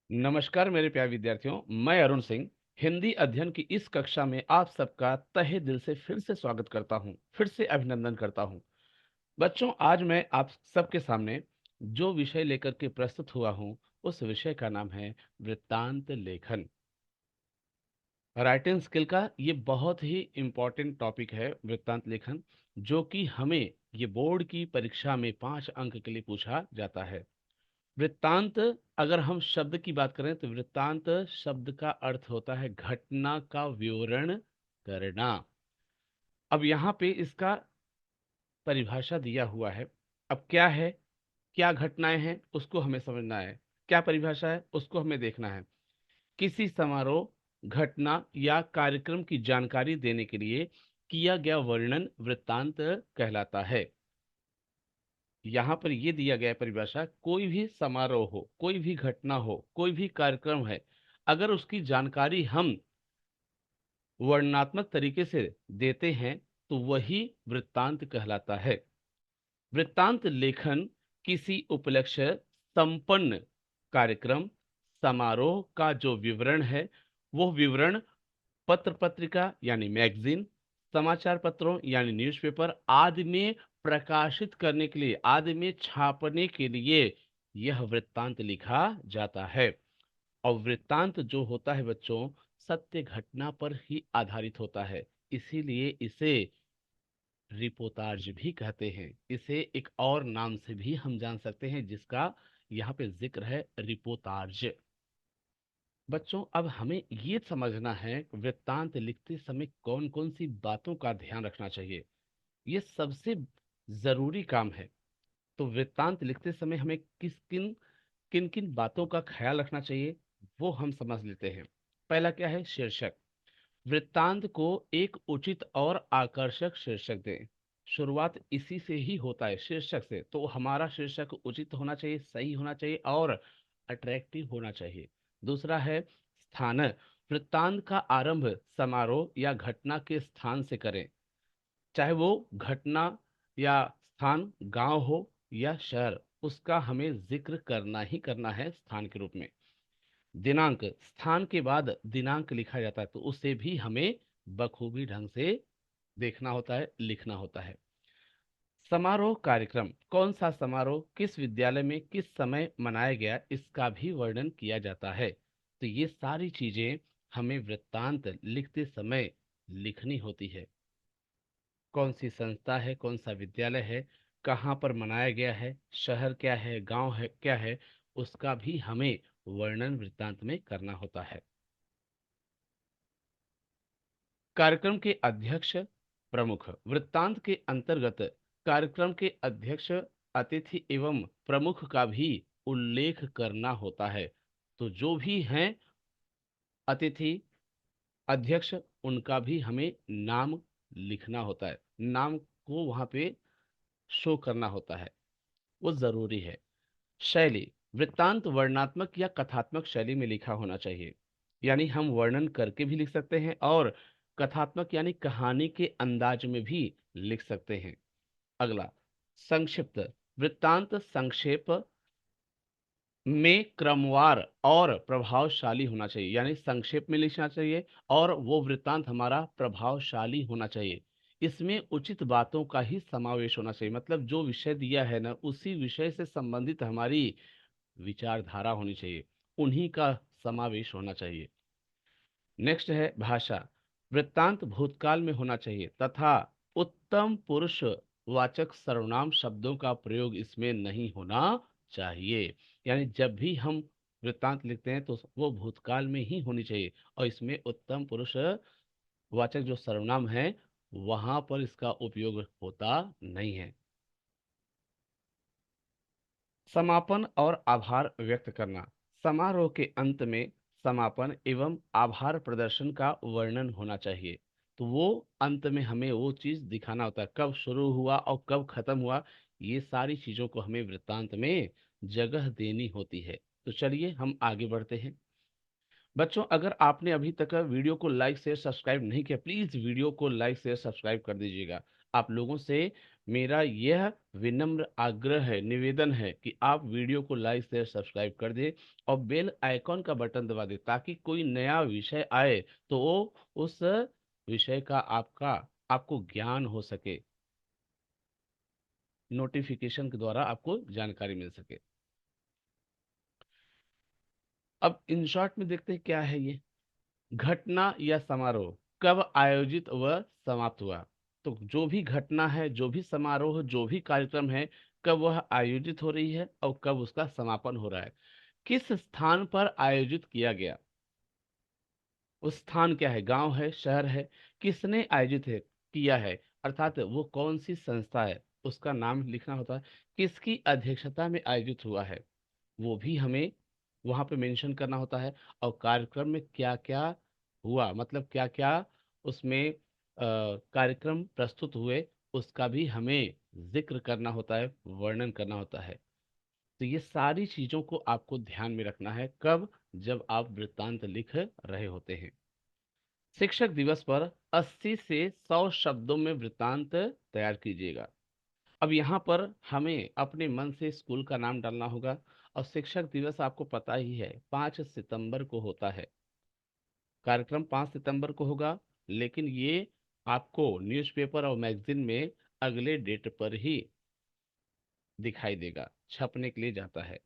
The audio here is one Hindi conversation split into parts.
नमस्कार मेरे प्यारे विद्यार्थियों, मैं अरुण सिंह हिंदी अध्ययन की इस कक्षा में आप सबका तहे दिल से फिर से स्वागत करता हूं, फिर से अभिनंदन करता हूं। बच्चों, आज मैं आप सबके सामने जो विषय लेकर के प्रस्तुत हुआ हूं, उस विषय का नाम है वृत्तांत लेखन। राइटिंग स्किल का ये बहुत ही इम्पोर्टेंट टॉपिक है वृत्तांत लेखन, जो कि हमें ये बोर्ड की परीक्षा में 5 अंक के लिए पूछा जाता है। वृत्तांत, अगर हम शब्द की बात करें तो वृत्तांत शब्द का अर्थ होता है घटना का विवरण करना। अब यहाँ पे इसका परिभाषा दिया हुआ है। अब क्या है, क्या घटनाएं हैं उसको हमें समझना है, क्या परिभाषा है उसको हमें देखना है। किसी समारोह, घटना या कार्यक्रम की जानकारी देने के लिए किया गया वर्णन वृत्तांत कहलाता है। यहाँ पर ये दिया गया है परिभाषा, कोई भी समारोह हो, कोई भी घटना हो, कोई भी कार्यक्रम है, अगर उसकी जानकारी हम वर्णनात्मक तरीके से देते हैं तो वही वृत्तांत कहलाता है। वृत्तांत लेखन किसी उपलक्ष्य संपन्न कार्यक्रम, समारोह का जो विवरण है, वो विवरण पत्र पत्रिका यानी मैगजीन, समाचार पत्रों यानी न्यूज़पेपर आदि में प्रकाशित करने के लिए, आदि में छापने के लिए यह वृत्तांत लिखा जाता है। और वृत्तांत जो होता है बच्चों, सत्य घटना पर ही आधारित होता है, इसीलिए इसे रिपोर्टाज भी कहते हैं। इसे एक और नाम से भी हम जान सकते हैं, जिसका यहाँ पे जिक्र है, रिपोर्टाज। बच्चों, अब हमें ये समझना है कि वृत्तांत लिखते समय कौन कौन सी बातों का ध्यान रखना चाहिए। ये सबसे जरूरी काम है। तो वृत्तांत लिखते समय हमें किन किन बातों का ख्याल रखना चाहिए, वो हम समझ लेते हैं। पहला क्या है, शीर्षक। वृत्तांत को एक उचित और आकर्षक शीर्षक दें। शुरुआत इसी से ही होता है, शीर्षक से। तो हमारा शीर्षक उचित होना चाहिए, सही होना चाहिए और अट्रैक्टिव होना चाहिए। दूसरा है स्थान। वृत्तांत का आरंभ समारोह या घटना के स्थान से करें, चाहे वो घटना या स्थान गांव हो या शहर, उसका हमें जिक्र करना ही करना है स्थान के रूप में। दिनांक, स्थान के बाद दिनांक लिखा जाता है, तो उसे भी हमें बखूबी ढंग से देखना होता है, लिखना होता है। समारोह कार्यक्रम, कौन सा समारोह किस विद्यालय में किस समय मनाया गया, इसका भी वर्णन किया जाता है। तो ये सारी चीजें हमें वृत्तांत लिखते समय लिखनी होती है। कौन सी संस्था है, कौन सा विद्यालय है, कहाँ पर मनाया गया है, शहर क्या है, गांव है क्या है, उसका भी हमें वर्णन वृत्तांत में करना होता है। कार्यक्रम के अध्यक्ष, प्रमुख। वृत्तांत के अंतर्गत कार्यक्रम के अध्यक्ष, अतिथि एवं प्रमुख का भी उल्लेख करना होता है। तो जो भी हैं अतिथि, अध्यक्ष, उनका भी हमें नाम लिखना होता है, नाम को वहां पे शो करना होता है, वो जरूरी है। शैली, वृत्तांत वर्णनात्मक या कथात्मक शैली में लिखा होना चाहिए। यानी हम वर्णन करके भी लिख सकते हैं और कथात्मक यानी कहानी के अंदाज में भी लिख सकते हैं। अगला, संक्षिप्त। वृत्तांत संक्षेप में क्रमवार और प्रभावशाली होना चाहिए, यानी संक्षेप में लिखना चाहिए और वो वृत्तांत हमारा प्रभावशाली होना चाहिए। इसमें उचित बातों का ही समावेश होना चाहिए, मतलब जो विषय दिया है ना, उसी विषय से संबंधित हमारी विचारधारा होनी चाहिए, उन्हीं का समावेश होना चाहिए। नेक्स्ट है भाषा। वृत्तांत भूतकाल में होना चाहिए तथा उत्तम पुरुष वाचक सर्वनाम शब्दों का प्रयोग इसमें नहीं होना चाहिए। यानी जब भी हम वृत्तांत लिखते हैं तो वो भूतकाल में ही होनी चाहिए और इसमें उत्तम पुरुष वाचक जो सर्वनाम है, वहां पर इसका उपयोग होता नहीं है। समापन और आभार व्यक्त करना। समारोह के अंत में समापन एवं आभार प्रदर्शन का वर्णन होना चाहिए। तो वो अंत में हमें वो चीज दिखाना होता है, कब शुरू हुआ और कब खत्म हुआ, ये सारी चीजों को हमें वृत्तांत में जगह देनी होती है। तो चलिए हम आगे बढ़ते हैं। बच्चों, अगर आपने अभी तक वीडियो को लाइक शेयर सब्सक्राइब नहीं किया, प्लीज वीडियो को लाइक शेयर सब्सक्राइब कर दीजिएगा। आप लोगों से मेरा यह विनम्र आग्रह है, निवेदन है कि आप वीडियो को लाइक शेयर सब्सक्राइब कर दें और बेल आइकॉन का बटन दबा दें, ताकि कोई नया विषय आए तो वो उस विषय का आपको ज्ञान हो सके, नोटिफिकेशन के द्वारा आपको जानकारी मिल सके। अब इन शॉर्ट में देखते हैं क्या है ये घटना या समारोह, कब आयोजित व समाप्त हुआ। तो जो भी घटना है, जो भी समारोह, जो भी कार्यक्रम है, कब वह आयोजित हो रही है और कब उसका समापन हो रहा है, किस स्थान पर आयोजित किया गया। उस स्थान क्या है, गांव है, शहर है, किसने आयोजित है किया है, अर्थात वो कौन सी संस्था है, उसका नाम लिखना होता है, किसकी अध्यक्षता में आयोजित हुआ है, वो भी हमें वहां पे मेंशन करना होता है। और कार्यक्रम में क्या क्या हुआ, मतलब क्या क्या उसमें कार्यक्रम प्रस्तुत हुए, उसका भी हमें जिक्र करना होता है, वर्णन करना होता है। तो ये सारी चीजों को आपको ध्यान में रखना है, कब, जब आप वृत्तांत लिख रहे होते हैं। शिक्षक दिवस पर 80 से 100 शब्दों में वृत्तांत तैयार कीजिएगा। अब यहाँ पर हमें अपने मन से स्कूल का नाम डालना होगा। और शिक्षक दिवस आपको पता ही है 5 सितंबर को होता है, कार्यक्रम 5 सितंबर को होगा, लेकिन ये आपको न्यूज़पेपर और मैगजीन में अगले डेट पर ही दिखाई देगा, छपने के लिए जाता है।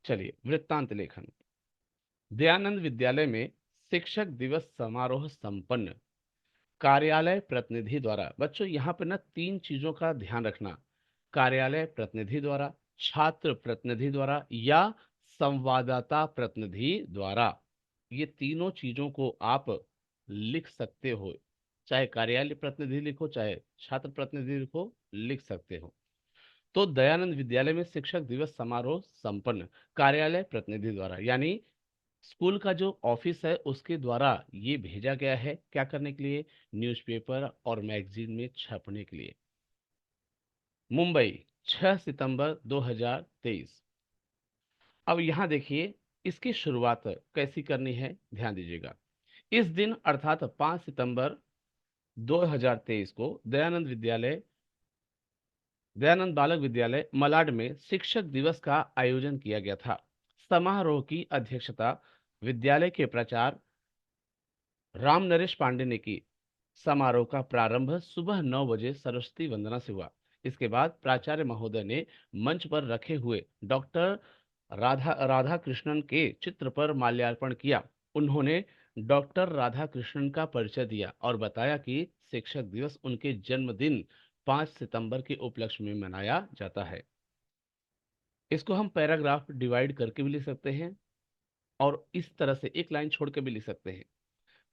चलिए, वृत्तांत लेखन। दयानंद विद्यालय में शिक्षक दिवस समारोह संपन्न। कार्यालय प्रतिनिधि द्वारा, बच्चों यहाँ पे ना 3 चीजों का ध्यान रखना, कार्यालय प्रतिनिधि द्वारा, छात्र प्रतिनिधि द्वारा या संवाददाता प्रतिनिधि द्वारा। ये तीनों चीजों को आप लिख सकते हो, चाहे कार्यालय प्रतिनिधि लिखो, चाहे छात्र प्रतिनिधि लिखो, लिख सकते हो। तो दयानंद विद्यालय में शिक्षक दिवस समारोह संपन्न, कार्यालय प्रतिनिधि द्वारा, यानी स्कूल का जो ऑफिस है उसके द्वारा ये भेजा गया है, क्या करने के लिए, न्यूज़पेपर और मैगजीन में छपने के लिए। मुंबई, 6 सितंबर 2023। अब यहाँ देखिए, इसकी शुरुआत कैसी करनी है, ध्यान दीजिएगा। इस दिन अर्थात 5 सितंबर 2023 को दयानंद बालक विद्यालय मलाड में शिक्षक दिवस का आयोजन किया गया था। समारोह की अध्यक्षता विद्यालय के प्राचार्य राम नरेश पांडे ने की। समारोह का प्रारंभ सुबह 9 बजे सरस्वती वंदना से हुआ। इसके बाद प्राचार्य महोदय ने मंच पर रखे हुए डॉक्टर राधा कृष्णन के चित्र पर माल्यार्पण किया। उन्होंने डॉक्टर राधा कृष्णन का परिचय दिया और बताया कि शिक्षक दिवस उनके जन्मदिन 5 सितंबर के उपलक्ष्य में मनाया जाता है। इसको हम पैराग्राफ डिवाइड करके भी लिख सकते हैं और इस तरह से एक लाइन छोड़ के भी लिख सकते हैं।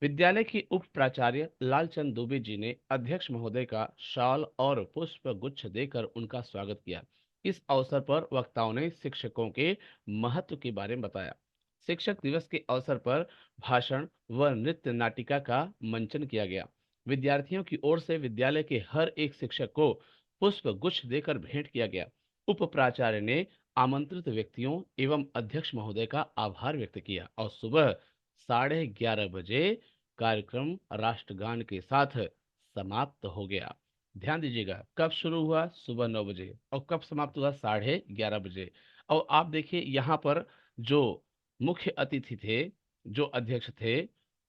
विद्यालय के उप प्राचार्य लालचंद दुबे जी ने अध्यक्ष महोदय का शाल और पुष्प गुच्छ देकर उनका स्वागत किया। इस अवसर पर वक्ताओं ने शिक्षकों के महत्व के बारे में बताया। शिक्षक दिवस के अवसर पर भाषण व नृत्य नाटिका का मंचन किया गया। विद्यार्थियों की ओर से विद्यालय के हर एक शिक्षक को पुष्प गुच्छ देकर भेंट किया गया। उप प्राचार्य ने आमंत्रित व्यक्तियों एवं अध्यक्ष महोदय का आभार व्यक्त किया और सुबह 11:30 बजे कार्यक्रम राष्ट्रगान के साथ समाप्त हो गया। ध्यान दीजिएगा, कब शुरू हुआ, सुबह 9 बजे, और कब समाप्त हुआ, 11:30 बजे। और आप देखिए यहाँ पर जो मुख्य अतिथि थे, जो अध्यक्ष थे,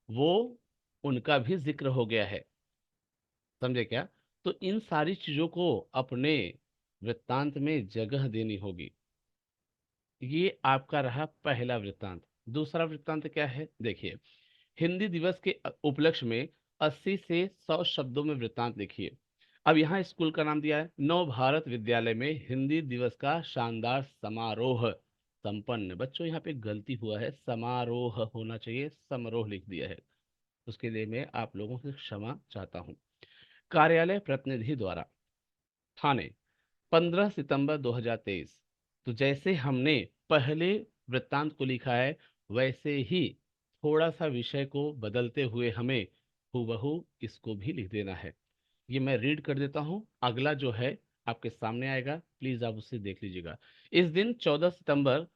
वो उनका भी जिक्र हो गया है, समझे क्या। तो इन सारी चीजों को अपने वृत्तांत में जगह देनी होगी। ये आपका रहा पहला वृत्तांत। दूसरा वृत्तांत क्या है, देखिए, हिंदी दिवस के उपलक्ष्य में 80 से 100 शब्दों में वृत्तांत लिखिए। अब यहाँ स्कूल का नाम दिया है, नव भारत विद्यालय में हिंदी दिवस का शानदार समारोह संपन्न। बच्चों यहाँ पे गलती हुआ है, समारोह होना चाहिए, समारोह लिख दिया है, उसके लिए मैं आप लोगों से क्षमा चाहता हूँ। कार्यालय प्रतिनिधि द्वारा, थाने, 15 सितंबर 2023। तो जैसे हमने पहले वृत्तांत को लिखा है, वैसे ही थोड़ा सा विषय को बदलते हुए हमें हूबहू इसको भी लिख देना है। ये मैं रीड कर देता हूँ, अगला जो है आपके सामने आएगा, प्लीज आप उसे देख लीजिएगा। इस दिन 14 सितंबर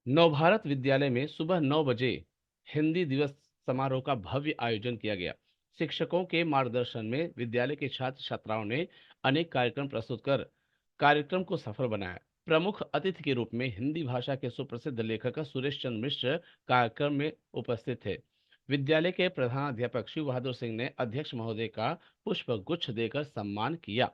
नवभारत विद्यालय में सुबह 9 बजे हिंदी दिवस समारोह का भव्य आयोजन किया गया। शिक्षकों के मार्गदर्शन में विद्यालय के छात्र छात्राओं ने अनेक कार्यक्रम प्रस्तुत कर कार्यक्रम को सफल बनाया। प्रमुख अतिथि के रूप में हिंदी भाषा के सुप्रसिद्ध लेखक सुरेश चंद्र मिश्र कार्यक्रम में उपस्थित थे। विद्यालय के प्रधानाध्यापक शिव बहादुर सिंह ने अध्यक्ष महोदय का पुष्प गुच्छ देकर सम्मान किया।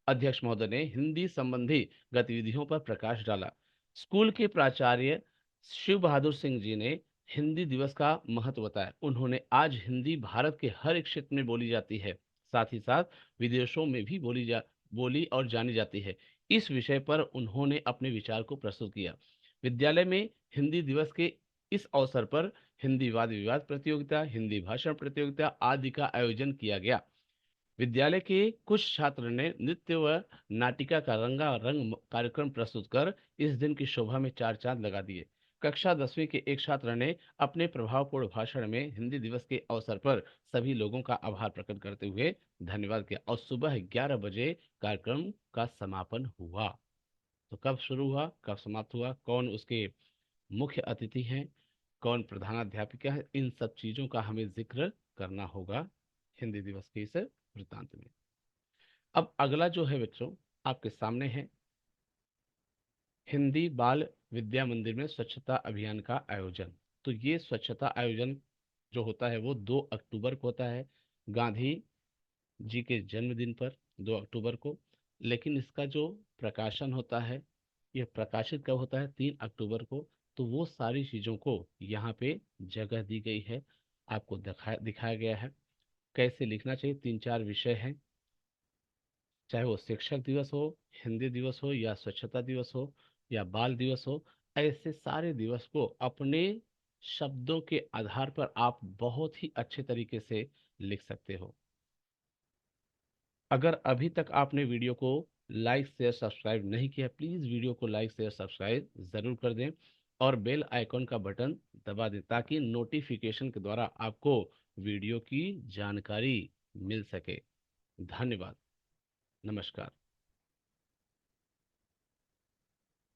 अध्यक्ष महोदय ने हिंदी संबंधी गतिविधियों पर प्रकाश डाला। स्कूल के प्राचार्य शिव बहादुर सिंह जी ने हिंदी दिवस का महत्व बताया। उन्होंने आज हिंदी भारत के हर एक क्षेत्र में बोली जाती है, साथ ही साथ विदेशों में भी बोली और जानी जाती है। इस विषय पर उन्होंने अपने विचार को प्रस्तुत किया। विद्यालय में हिंदी दिवस के इस अवसर पर हिंदी वाद विवाद प्रतियोगिता, हिंदी भाषण प्रतियोगिता आदि का आयोजन किया गया। विद्यालय के कुछ छात्र ने नृत्य व नाटिका का रंगारंग कार्यक्रम प्रस्तुत कर इस दिन की शोभा में चार चांद लगा दिए। कक्षा 10वीं के एक छात्र ने अपने प्रभावपूर्ण भाषण में हिंदी दिवस के अवसर पर सभी लोगों का आभार प्रकट करते हुए धन्यवाद किया और सुबह 11 बजे कार्यक्रम का समापन हुआ। तो कब शुरू हुआ, कब समाप्त हुआ, कौन उसके मुख्य अतिथि हैं, कौन प्रधानाध्यापिका है, इन सब चीजों का हमें जिक्र करना होगा हिंदी दिवस के इस वृत्तांत में। अब अगला जो है बच्चों आपके सामने है हिंदी बाल विद्या मंदिर में स्वच्छता अभियान का आयोजन। तो ये स्वच्छता आयोजन जो होता है वो 2 अक्टूबर को होता है, गांधी जी के जन्मदिन पर 2 अक्टूबर को। लेकिन इसका जो प्रकाशन होता है यह प्रकाशित कब होता है, 3 अक्टूबर को। तो वो सारी चीज़ों को यहाँ पे जगह दी गई है, आपको दिखाया गया है कैसे लिखना चाहिए। 3-4 विषय हैं, चाहे वो शिक्षक दिवस हो, हिंदी दिवस हो, या स्वच्छता दिवस हो, या बाल दिवस हो। ऐसे सारे दिवस को अपने शब्दों के आधार पर आप बहुत ही अच्छे तरीके से लिख सकते हो। अगर अभी तक आपने वीडियो को लाइक शेयर सब्सक्राइब नहीं किया, प्लीज़ वीडियो को लाइक शेयर सब्सक्राइब ज़रूर कर दें और बेल आइकॉन का बटन दबा दें ताकि नोटिफिकेशन के द्वारा आपको वीडियो की जानकारी मिल सके। धन्यवाद। नमस्कार।